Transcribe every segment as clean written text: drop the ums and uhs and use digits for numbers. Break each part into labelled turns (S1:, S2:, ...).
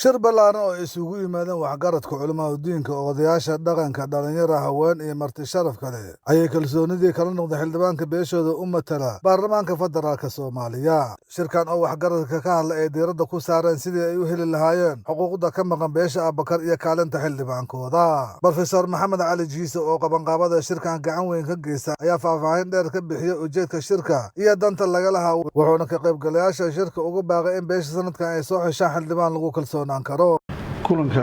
S1: shir ballaaran oo isugu yimaadeen waxgaradka culimmada diinka odayaasha dhaqanka dhalinyaro haween iyo marti sharaf kale ayay kalsoonidii kala noqday xildhibaanka beeshooda u matala baarlamaanka federaalka Soomaaliya shirkan oo waxgaradka ka hadla ay diiradda ku saareen sidii ay u heli lahaayeen xuquuqda ka maqan beesha Abubakar iyo kaalinta xildhibaankooda Professor Maxamed Cali Jiise oo qabanqaabada shirkan gacan weyn ka geystay ayaa faahfaahin dheer ka bixiyay ujeedka shirka iyo danta laga lahaa wuxuuna ka qaybgalayaasha shirka ugu baaqay in beesha sanadkan ay soo xishaan xildhibaan lagu kalsoon
S2: kulanka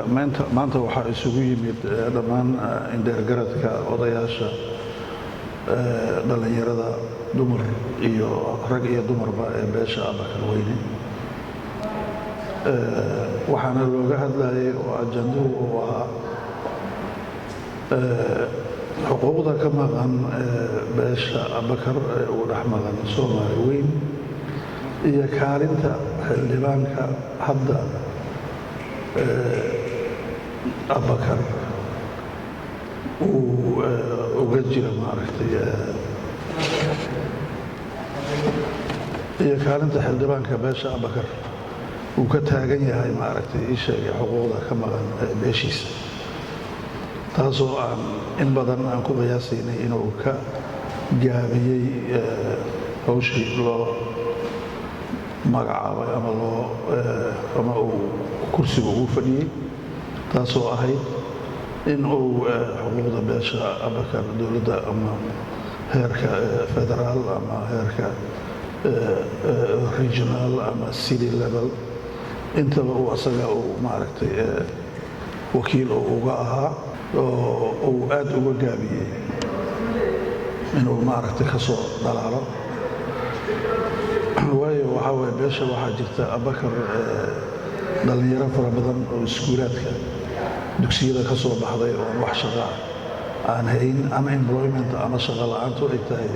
S2: maanta waxaa isugu yimid dhammaan indheergaradka odayaasha dhalinyarada dumar iyo rag iyo dumarba ee beesha Abubakar weyne waxaana looga hadlayay oo ajanduhu uu ahaa xuquuqda ka maqan beesha Abubakar ee ugu dhex maqan Soomaali weyn iyo kaalinta xildhibaanka hadda Abubakar uu uga jira maaragtay iyo kaalinta xildhibaanka beesha Abubakar uu ka taagan yahay maaragtay ii sheegay xuquuqda ka maqan beeshiisa taasoo aan in badan aan ku qiyaasaynay inuu ka gaabiyey hawshii loo magacaabay ama uu kursiga ugu fadhiyey taasoo ahayd in uu xuquuqda beesha Abubakar dowladda ama heerka federaal ama heerka regional ama city level intaba uu asaga uu maaragtay wakiil uga ahaa oo uu aad uga gaabiyey inuu maaragtay ka soo dhalaalo waayo waxaa waye beesha waxaa jirta Abubakar dhalinyaro fara badan oo iskuulaadka dugsiyada ka soo baxday oo wax shaqo aan hayn unemployment ama shaqo la'aantu ay tahay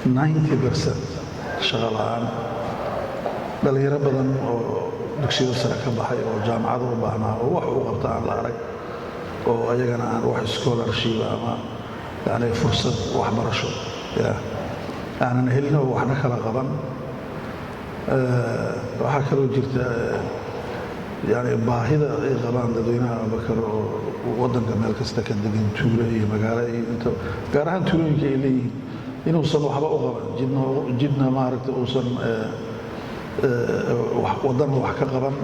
S2: 90% shaqo la'aan dhalinyaro badan oo dugsiyada sare ka baxay oo jaamacado u baahnaa oo wax u qabta aan la arag oo ayagana aan wax scholarship ama yani fursad waxbarasho aanan helin oo waxna kala qaban waxaa kaloo jirta yani baahida ay qabaan dadweynaha Abubakar oo waddanka meel kasta ka degan tuulo iyo magaalo iyo inta gaar ahaan tuulooyinka ay leeyihiin inuusan waxba u qaban jidna maaragtay uusan waddanna wax ka qaban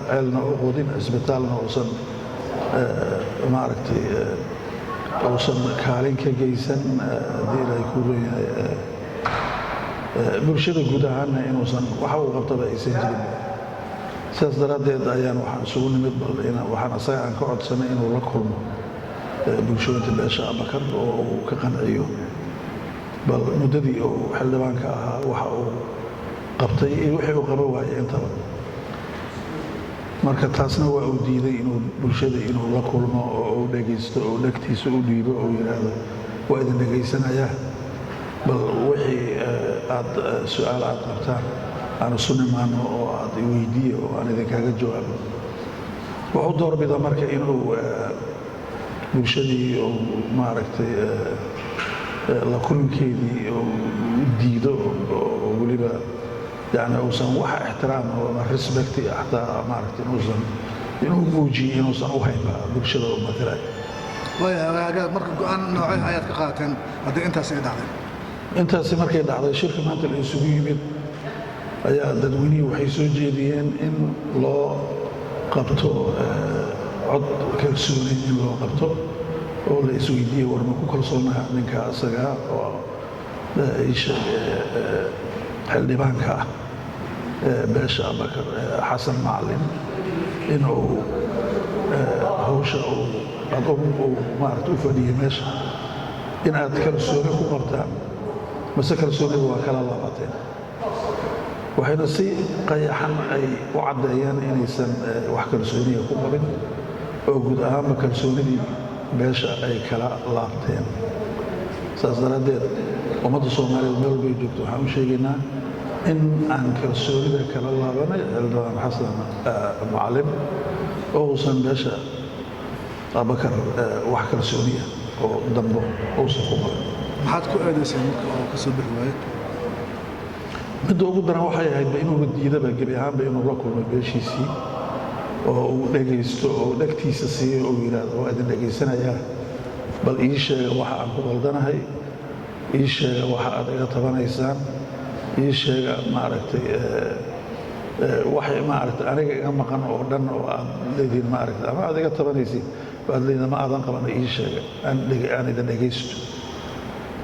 S2: ceelna u qodin isbitaalna uusan maaragtay uusan kaalin ka geysan haddii ilaahay ku leeyahay bulshada guud ahaanna inuusan waxa uu qabtaba aysan jirin sidaas daraaddeed ayaan waxaan isugu nimid waxaan asaga aan ka codsanay inuu la kulmo bulshooyinka beesha Abubakar oo uu ka qanciyo bal muddadii uu xildhibaanka ahaa waxa uu qabtay iyo wixii uu qaban waayay intaba marka taasna waa uu diiday inuu bulshada inuu la kulmo oo uu dhegaysto oo dhegtiisa u dhiibo oo yidhaahdo waa idin dhegaysanayaa bal wixii aad su'aal aad qabtaan aan isu nimaano oo aad i weydiiyo oo aan idinkaaga jawaabo wuxuu doorbida marka inuu bulshadii uu maaragtay la kulankeedii uu diido oo weliba yani uusan wax ixtiraam ama respect xataa maaragtay inuu muujiyo inuusan u haynba bulshada u matalay
S1: marka go'aan noocay ayaad ka qaateen haddii intaas ay dhacday
S2: intaasi markay dhacday shirka maanta la isugu yimid ayaa dadweynihii waxay soo jeediyeen in loo qabto cod kalsooni in loo qabto oo la isweydiiyey war ma ku kalsoonaha ninka asaga oo xildhibaanka ah beesha Abubakar xasan macalin inuu hawsha uu maaragtay u fadhiyey meesha in aad kalsooni ku qabtaan mase kalsoonidu waa kala laabateen waxayna si qayaxan ay u caddeeyeen inaysan wax kalsooniya ku qabin oo guud ahaanba kalsoonidii beesha ay kala laabteen saas daraaddeed ummadda Soomaaliyeed meel walbay joogto waxaan u sheegaynaa in aan kalsoonida kala laabanay xildhibaan xasan macalin oo uusan beesha Abubakar wax kalsooniya oo dambo uusan ku qabin
S1: maxaad ku eedaysay marka oo ka soo bixi waayay
S2: midda ugu daran waxay ahayd inuuba diidaba gebi ahaanba inuu la kulmo beeshiisii oo uu dhegaysto oo dhegtiisa siiyo oo yidhaahdo waa idin dhegaysanayaa bal ii sheega waxa aan ku qaldanahay ii sheega waxa aad iga tabanaysaan ii sheega maaragtay waxay maaragtay aniga iga maqan oo dhan oo aad leediin maaragtay ama aad iga tabanaysiin baad leediin ma aadan qabana ii sheega aan idin dhegaysto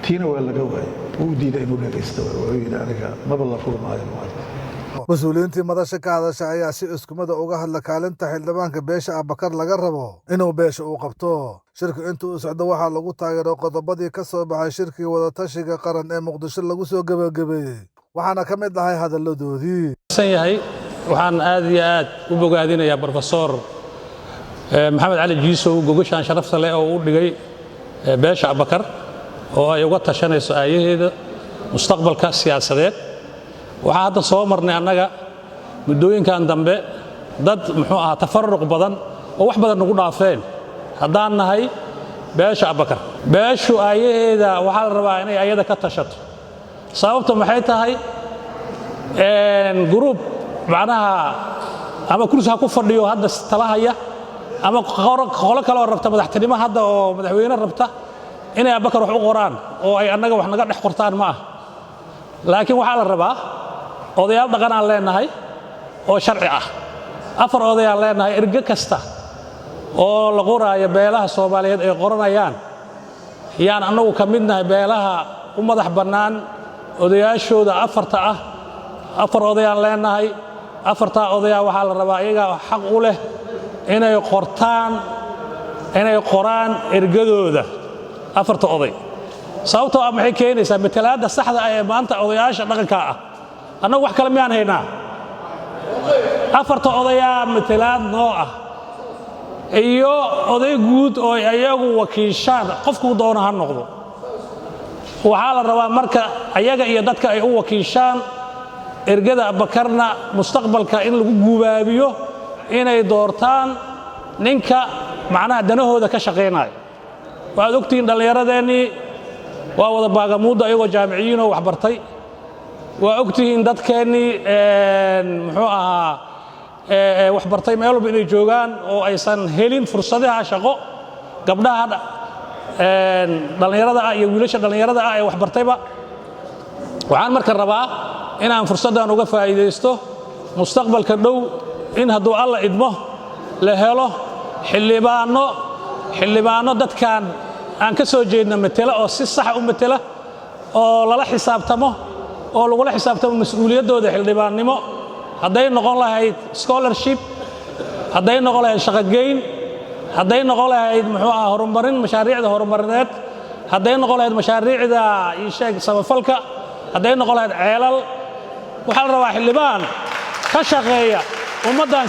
S2: tiina waa laga waayay wuu diiday inuu dhegaysto wuxuu yidhi aniga maba la furmaayo maaragtay
S1: mas-uuliyiintii madasha ka hadasha ayaa si iskumada uga hadla kaalinta xildhibaanka beesha Abubakar laga rabo inuu beesha uu qabto shirku intuu u socdo waxaa lagu taageero qodobadii ka soo baxay shirkii wadatashiga qaran ee Muqdisho lagu soo gabagabeeyey waxaana ka mid ahay hadalladoodii
S3: waxaan aad iyo aad u bogaadinayaa Professor Maxamed Cali Jiisow gogashaan sharafta leh oo u dhigay beesha Abubakar oo ay uga tashanayso aayaheeda mustaqbalka siyaasadeed waxaa hadda soo marnay annaga muddooyinkan dambe dad muxuu ahaa tafarruq badan oo wax badan nagu dhaafeen haddaan nahay beesha Abubakar beeshu aayaheeda waxaa la rabaa inay ayada ka tashato sababtu maxay tahay group macnaha ama kursi ha ku fadhiyo hadda talahaya ama qolo kale oo rabta madaxtinimo hadda oo madaxweyne rabta inay Abubakar wax u qoraan oo ay annaga wax naga dhex qortaan ma aha laakiin waxaa la rabaa odayaal dhaqan aan leenahay oo sharci ah 4 odayaal leenahay erga kasta oo la qoraayo beelaha Soomaaliyeed ay qoranayaan yaan annagu ka midnahay beelaha u madax bannaan odayaashooda 4 ah 4 odayaal leenahay 4 odayaal waxaa la rabaa iyaga xaq u leh inay qoraan ergadooda 4 oday sababtoo ah maxay keenaysaa matalaadda saxda ah ee maanta odayaasha dhaqanka ah annagu wax kale miyaan haynaa 4 odayaa matalaad noo ah iyo oday guud oo ayagu wakiishaan qofku doona ha noqdo waxaa la rabaa marka ayaga iyo dadka ay u wakiishaan ergada Abubakarna mustaqbalka in lagu gubaabiyo inay doortaan ninka macnaha danahooda ka shaqeynaayo waad ogtiin dhallinyaradeenii waa wada baagamuudda ayagoo jaamiciyiin oo wax bartay waa ogtihiin dadkeennii muxuu ahaa wax bartay meel walba inay joogaan oo aysan helin fursadaha shaqo gabdhaha dhallinyarada ah iyo wiilasha dhallinyarada ah ee wax bartayba waxaan marka rabaa inaan fursaddan uga faa'iidaysto mustaqbalka dhow in hadduu alla idmo la helo xildhibaano dadkan aan ka soo jeedna matala oo si sax u matala oo lala xisaabtamo oo lagula xisaabtamo mas'uuliyaddooda xildhibaannimo hadday noqon lahayd scholarship hadday noqon lahayd shaqogeyn hadday noqon lahayd muxuu ahaa horumarin mashaariicda horumarineed hadday noqon lahayd mashaariicda samafalka hadday noqon lahayd ceelal waxaa la rabaa xildhibaan ka shaqeeya ummaddan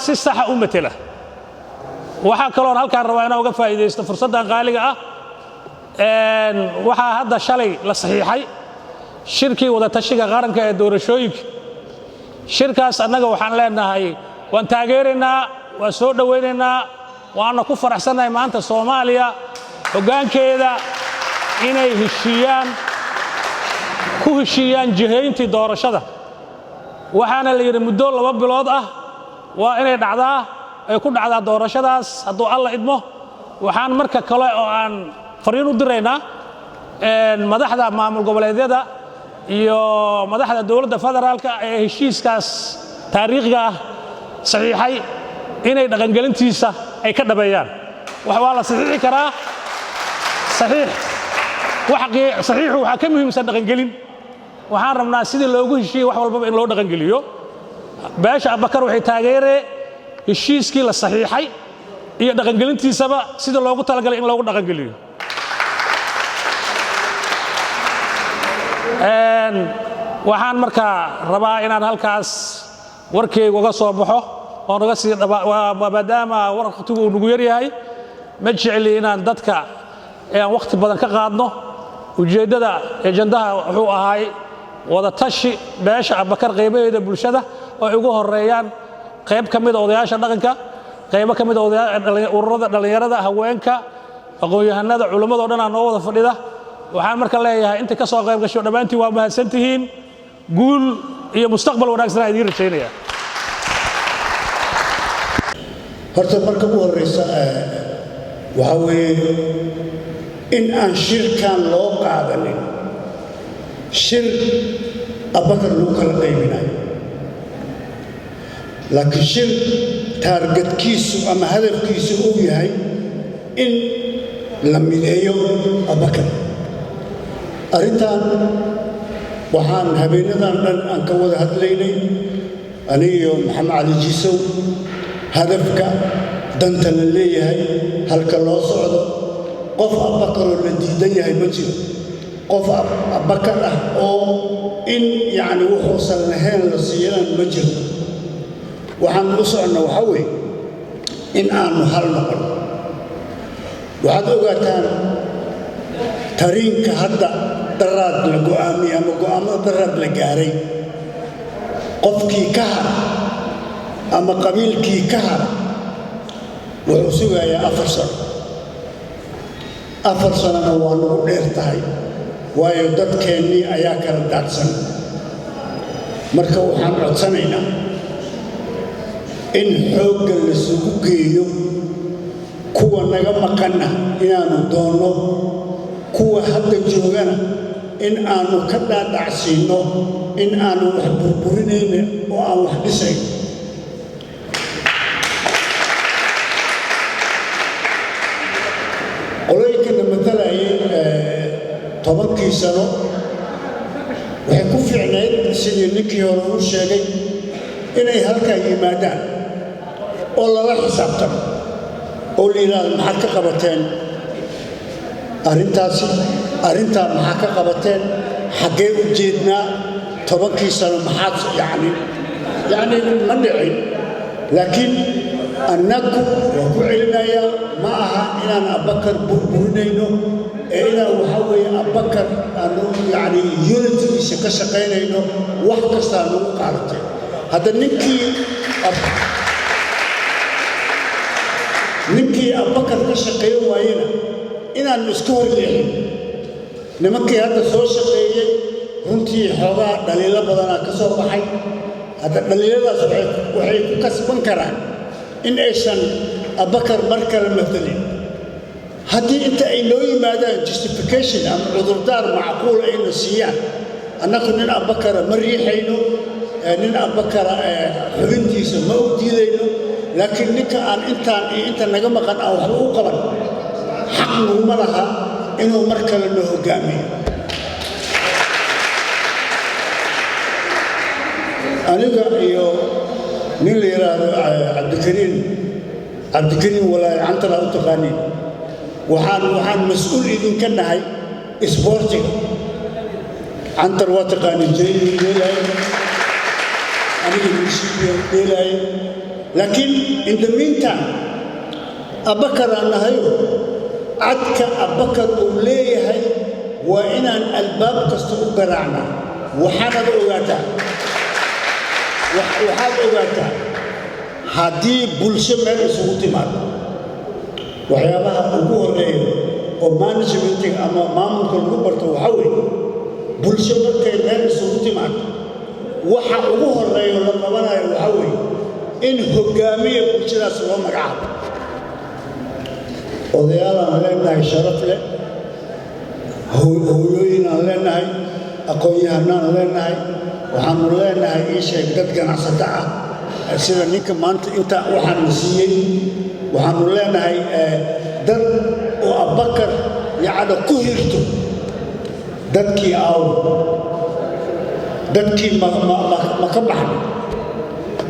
S3: si saxa u matala waxaa kaloon halkaan rabaa inaan uga faa'iidaysto fursaddan qaaliga ah waxaa hadda shalay la saxiixay shirkii wadatashiga qaranka ee doorashooyinka shirkaas annaga waxaan leenahay waan taageeraynaa waan soo dhowaynaynaa waana ku faraxsannahay maanta Soomaaliya hoggaankeeda inay ku heshiiyaan jihayntii doorashada waxaana la yidhi muddo 2 bilood ah waa inay dhacdaa ay ku dhacdaa doorashadaas hadduu alla idmo waxaan marka kale oo aan fariin u diraynaa madaxda maamul goboleedyada iyo madaxda dowladda federaalka ee heshiiskaas taariikhiga ah saxiixay inay dhaqangelintiisa ay ka dhabeeyaan waa la saxiixi karaa saxiixu waxaa ka muhiimsan dhaqangelin waxaan rabnaa sidii loogu heshiiyey wax walbaba in loo dhaqangeliyo beesha Abubakar waxay taageereen heshiiskii la saxiixay iyo dhaqangelintiisaba sida loogu talagalay in loogu dhaqangeliyo waxaan markaa rabaa inaan halkaas warkeyga uga soo baxo oo naga sii maadaama waqtigu uu nagu yar yahay ma jecli inaan dadka aan waqti badan ka qaadno ujeeddada ajandaha wuxuu ahay wada tashi beesha Abubakar qaybaheeda bulshada oo ay ugu horeeyaan qayb ka mid ah odayaasha dhaqanka qaybo ka mid ah ururada dhalinyarada haweenka aqoon-yahanada culimada oo dhan aan noo wada fadhida waxaan marka leeyahay inta ka soo qayb gasho dhammaantiin waa mahadsantihiin guul iyo mustaqbal wanaagsan aan idiin rajaynayaa.
S4: horta marka ugu horeysa waxa weeye in aan shirkan loo qaadanin shir Abubakar lagu kala qaybinayo, laakiin shir taargetkiisu ama hadafkiisu uu yahay in la mideeyo Abubakar. arrintan waxaan habeenadan dhan aan ka wada hadlaynay aniyo Maxamed Cali Jiisow hadafka danta la leeyahay halka loo socdo. qof Abubakar oo la diidan yahay ma jiro, qof Abubakar ah oo in yani wuxuusan lahayn la siiyaan ma jiro. waxaan u soconnaa waxa weeye in aanu hal noqon. waxaad ogaataan tariinka hadda daraad la go'aamiyey ama go'aamada daraad la gaaray, qofkii ka hara ama qabiilkii ka hara wuxuu sugayaa 4 sano. 4 sanona waa nagu dheer tahay, waayo dadkeennii ayaa kala daadsan. marka waxaan codsanaynaa in xoogga la isugu geeyo kuwa naga maqanna inaanu doonno, kuwa hadda joogana in aanu ka dhaadhacsiinno in aanu wax burburinayna oo aan wax dhisayn. qolooyinkana matalayay 10 sano waxay ku fiicnayd sidii ninkii hore uu sheegay inay halkaa yimaadaan oo lala xisaabtamo oo la yidhaahdo maxaad ka qabateen arrintaa maxaa ka qabateen, xaggee u jeednaa 10 sano maxaad yani ma dhicin. laakiin annagu waa ku celinayaa ma aha inaan Abubakar burburinayno ee inaan waxaa weeye Abubakar aanu yani unitigiisa ka shaqaynayno wax kastaa nagu qaadatay. hadda ninkii Abubakar ka shaqeyn waayena inaan iska hor leexin. nimankii hadda soo shaqeeyey runtii xoogaa dhaliilo badanaa ka soo baxay. hadda dhaliiladaas waxay ku kasban karaan in aysan Abubakar mar kale matalin. haddii inta ay noo yimaadaan justification ama cudurdaar macquul ayna siiyaan, annagu nin Abubakara ma riixayno, nin Abubakara xubintiisa ma u diidayno. laakiin ninka aan intaan iyo inta naga maqan aan waxba u qaban xaq naguma laha inuu mar kale noo hogaamiyo. aniga iyo nin la yidhaahdo cabdikariim walaahi cantala u taqaaniin waxaan mas-uul idinka nahay isboortiga. cantar waa taqaaniin jayni dheelaaye, aniga milshiibiya dheelaaye. laakiin in the meantime Abubakar aan nahayo cadka Abubakar uu leeyahay waa inaan albaab kasta u garaacnaa. waxaad ogaataa haddii bulsho meel isugu timaado waxyaabaha ugu horeeya oo managementiga ama maamulka lagu barto waxaa weeye bulsho markay meel isugu timaado waxa ugu horeeya la qabanayo waxaa weeye in hogaamiye bulshadaas loo magacaabo. odayaal aan leenahay sharaf leh, hooyooyin aan leenahay, aqoon-yahanaan leenahay, waxaanu leenahay ii sheeg dad ganacsato ah sida ninka maanta intaa waxaanu siiyey. waxaanu leenahay dad oo Abubakar yacni ku hirto dadkii dadkii ma ka baxay.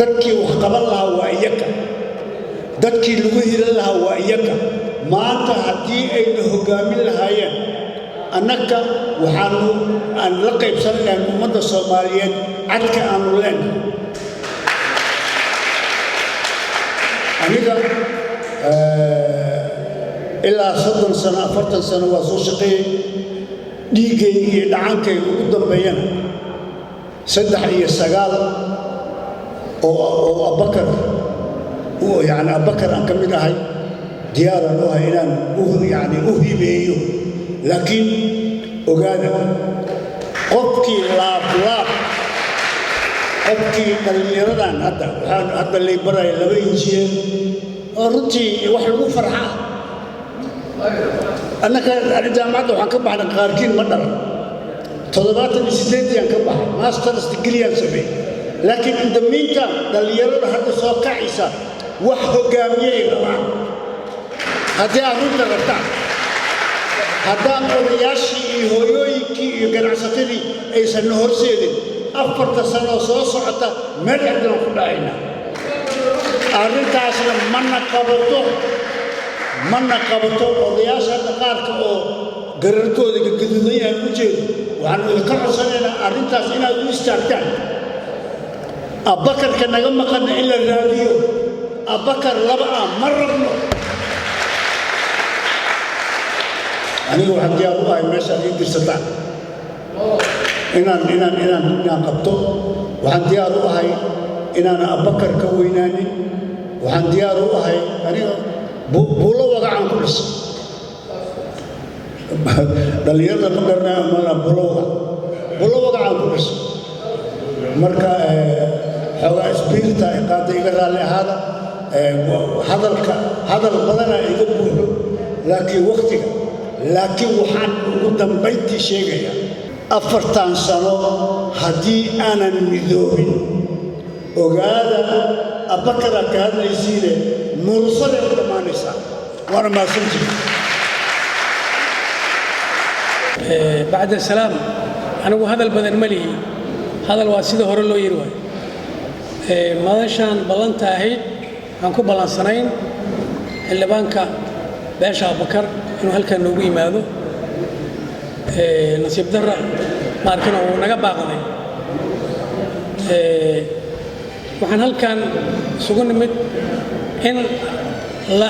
S4: dadkii wax qaban lahaa waa iyaga, dadkii lagu hiran lahaa waa iyaga. maanta haddii ayna hogaamin lahaayeen annaga aan la qaybsanayn ummadda Soomaaliyeed cadka aanu leenahay. aniga ilaa 30 sano 40 sano waa soo shaqeeyey. dhiiggayga iyo dhacankayga ugu dambeeyana 39 oo Abubakar aan ka mid ahay diyaaran u ahay inaan u hibeeyo. laakiin ogaada qofkii laab qofkii dhallinyaradan hadda lay baraya 2 injineer oo runtii wax lagu farxaa annaka jaamacadda waxaan ka baxnay qaarkiin ma dhalan 78 aan ka baxay master's degree aan sameeyey laakiin in the meantime dhallinyarada hadda soo kacaysa wax hogaamiyey rabaan haddii aad runta rabtaan haddaan odayaashii iyo hooyooyinkii iyo ganacsatadii aysan na horseedin 4 sano soo socota meel cidlaan ku dhacayna arrintaasna mana qabato odayaasha hadda qaarka oo gararkooda gaduudan yahay u jeedo waxaan idinka codsanaynaa arrintaas inaad u istaagtaan abbakarka naga maqanna in la raadiyo abbakar 2 ah ma rabno aniga waxaan diyaar u ahay meesha aad ii dirsataan inaan qabto waxaan diyaar u ahay inaan abbakar ka weynaanin waxaan diyaar u ahay aniga buulo wagacaan ku dhisay dhallinyarada ma garanaya mana buulo wagacaan ku dhisay marka xoogaa isbiirta qaada iga raalli ahaada hadal badanaa iga buuxo laakiin waqtiga laakiin waxaan ugu dambayntii sheegayaa 4 sano haddii aanan midoobin ogaada abbakara ka hadlaysiine mursada u dhammaanaysaa waana mahadsantihi
S5: bacda salaam anigu hadal badan ma lihi hadal waa sida hore loo yiri waayo madashaan ballanta ahayd waxaan ku ballansanayn xildhibaanka beesha abbakar inuu halkan noogu yimaado nasiib darra maarkana uu naga baaqday waxaan halkan isugu nimid in la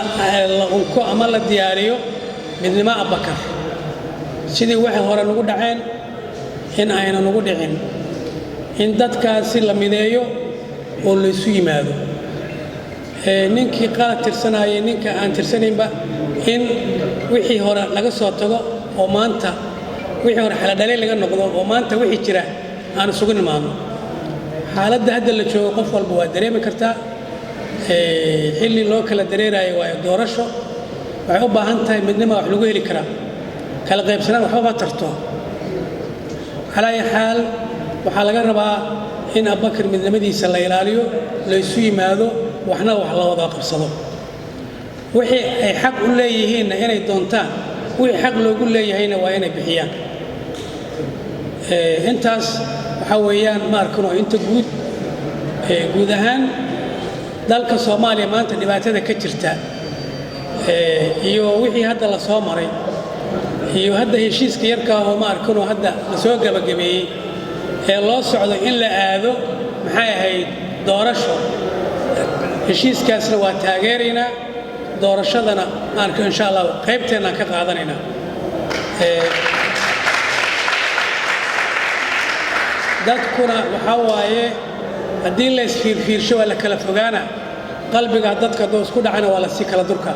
S5: unko ama la diyaariyo midnimo abbakar sidii waxay hore nagu dhaceen in ayna nagu dhicin in dadkaasi la mideeyo oo laysu yimaado ninkii qalad tirsanayay ninka aan tirsanaynba in wixii hore laga soo tago oo maanta wixii hore xaladhalay laga noqdo oo maanta wixii jira aan isugu nimaadno xaaladda hadda la joogo qof walba waa dareemi kartaa xilli loo kala dareerayo waa doorasho waxay u baahan tahay midnimo wax lagu heli karaa kala qaybsanaan waxba ma tarto calaa ay xaal waxaa laga rabaa in abbakar midnimadiisa la ilaaliyo laysu yimaado waxna wax la wada qabsado wixii ay xaq u leeyihiinna inay doontaan wixii xaq loogu leeyahayna waa inay bixiyaan intaas waxaa weeyaan ma arkano inta guud ahaan dalka Soomaaliya maanta dhibaatada ka jirta iyo wixii hadda la soo maray iyo hadda heshiiska yarka oo ma arkano hadda la soo gabagabeeyay ee loo socdo in la aado maxay ahayd doorasho heshiiskaasna waa taageeraynaa doorashadana aan insha Allah qaybteena ka qaadanaynaa dadkuna waxa waaye haddii la isfiirfiirsho waa la kala fogaana qalbiga dadka doo isku dhacana waa la sii kala durka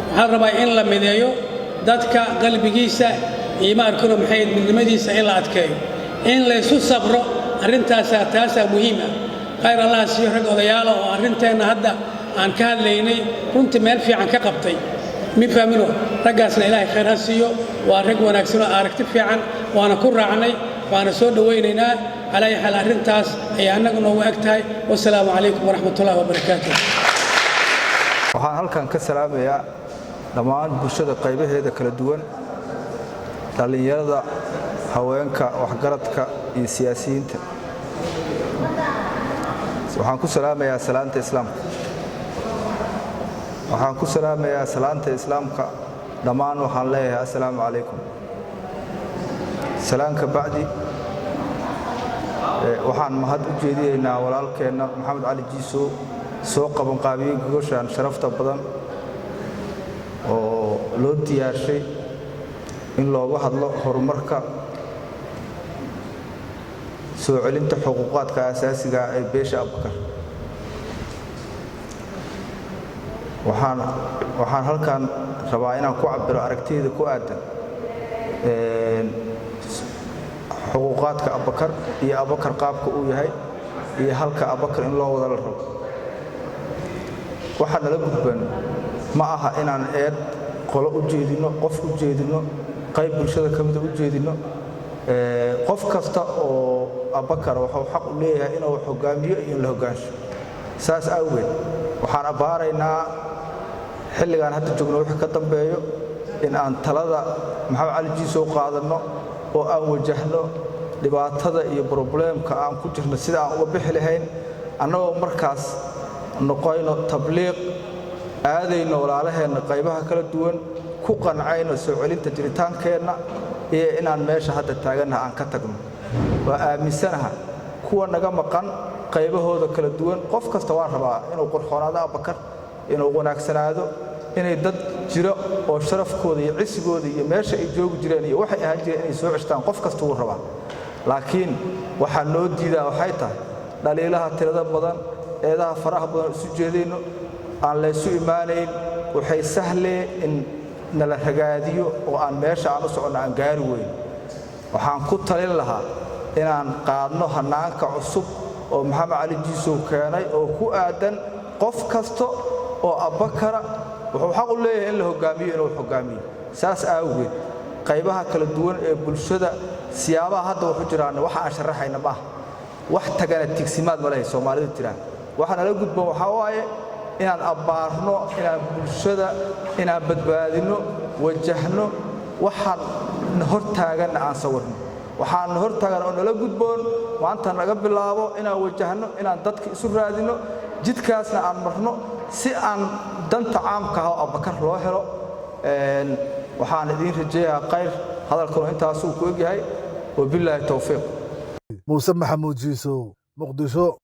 S5: waxaan rabaa in la mideeyo dadka qalbigiisa iyo ma arkano maxay midnimadiisa in la adkeeyo in la isu sabro arrintaasa muhiim ah khayr Allah siiyo rag odayaalo oo arrinteena hadda aan ka hadlaynay runtii meel fiican ka qabtay mi faamino raggaasna ilaahay khayr ha siiyo waa rag wanaagsan oo aragti fiican waana ku raacnay waana soo dhawaynaynaa على حال أرنتاس أي أنك نوع أكتاي والسلام عليكم ورحمة الله وبركاته.
S6: waxaan halkan ka salaamayaa dhammaan bulshada qaybaheeda kala duwan dhalinyarada haweenka waxgaradka iyo siyaasiyiinta waxaan ku salaamayaa salaanta islaamka dhammaan waxaan leeyahay assalaamu calaykum salaanka bacdi waxaan mahad u jeedinaynaa walaalkeena maxamed cali jiiso soo qaban qaabiyay gogoshan sharafta badan oo loo diyaarshay in looga hadlo horumarka soo celinta xuquuqaadka asaasiga ah ee beesha Abbakar waxaan halkan rabaa inaan ku cabiro aragtiyada ku aadan xuquuqaadka Abbakar iyo Abbakar qaabka uu yahay iyo halka Abubakar in loo wada la rabo waxa nala gudban ma aha inaan eed qolo u jeedino qof u jeedino qayb bulshada kamid u jeedino qof kasta oo Abubakar wuxuu xaq u leeyahay inuu hogaamiyo iyo la hogaansho saas awgeed waxaan abaaraynaa xilligan hadda joogno wixii ka dambeeyo in aan talada Maxamed Cali Jiisow qaadano oo aan wajahno dhibaatada iyo problemka aan ku jirno sida aan uga bixi lahayn annagoo markaas noqoyno tabliiq aadayno walaalaheena qaybaha kala duwan ku qancayno soo celinta jiritaankeenna iyo inaan meesha hadda taaganahay aan ka tagno waa aaminsanahay kuwa naga maqan qaybahooda kala duwan qof kasta waan rabaa inuu qurxoonaado Abubakar inuu wanaagsanaado inay dad jiro oo sharafkooda iyo cisigooda iyo meesha ay joogi jireen iyo waxay ahaan jireen inay soo ceshtaan qof kasta uu rabaa laakiin waxa noo diidaa waxay tahay dhaliilaha tirada badan eedaha faraha badan isu jeedayno aan la isu imaanayn waxay sahlee in nala ragaadiyo oo aan meesha aan u socono aan gaari weyn waxaan ku talin lahaa inaan qaadno hanaanka cusub oo Maxamed Cali Jiisow keenay oo ku aadan qof kasta oo Abubakar wuxuu xaq u leeyahay in la hogaamiyo inuu hogaamiyo saas awgeed qaybaha kala duwan ee bulshada siyaabaha hadda wuxuu jiraan waxa aan sharaxayna ma wax tagana tigsimaad ma lahayn Soomaalidu tiraan waxa nala gudbo waxa waaye inaan abaarno inaan bulshada inaan badbaadino wajahno waxaan hortaagan aan sawirno waxaan hortaagan oo nala gudboon maanta naga bilaabo inaan wajahno inaan dadka isu raadino jidkaasna aan marno si aan danta caamka ah Abubakar loo helo waxaan idin rajeeyaa khayr hadalkan intaas uu ku egyahay wabillahi tawfiiq
S1: Muuse Maxamuud Jiisow Muqdisho